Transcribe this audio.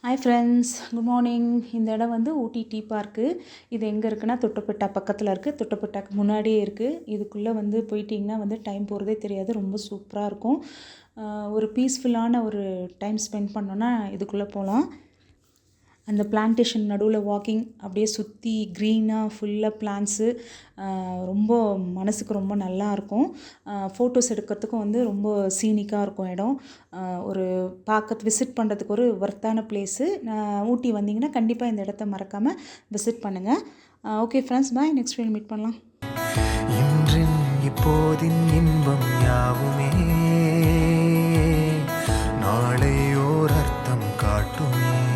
Hi friends, good morning. இந்த இடம் வந்து ஊட்டி டீ பார்க்கு. இது எங்கே இருக்குன்னா தொட்டபெட்டா பக்கத்தில் இருக்குது. தொட்டபெட்டாக்கு முன்னாடியே இருக்குது. இதுக்குள்ளே வந்து போயிட்டிங்கன்னா வந்து டைம் போகிறதே தெரியாது. ரொம்ப சூப்பராக இருக்கும். ஒரு பீஸ்ஃபுல்லான ஒரு டைம் ஸ்பெண்ட் பண்ணோன்னா இதுக்குள்ளே போகலாம். அந்த பிளான்டேஷன் நடுவில் வாக்கிங் அப்படியே சுற்றி க்ரீனாக ஃபுல்லாக பிளான்ட்ஸு, ரொம்ப மனதுக்கு ரொம்ப நல்லாயிருக்கும். ஃபோட்டோஸ் எடுக்கிறதுக்கும் வந்து ரொம்ப சீனிக்காக இருக்கும் இடம். ஒரு விசிட் பண்ணுறதுக்கு ஒரு ஒர்த்தான பிளேஸு. ஊட்டி வந்தீங்கன்னா கண்டிப்பாக இந்த இடத்த மறக்காமல் விசிட் பண்ணுங்கள். ஓகே ஃப்ரெண்ட்ஸ், பாய். நெக்ஸ்ட் வீடியோ மீட் பண்ணலாம். இன்றின் இப்போதின் இன்பம் யாவுமே நாளை ஓர் அர்த்தம் காட்டுமே.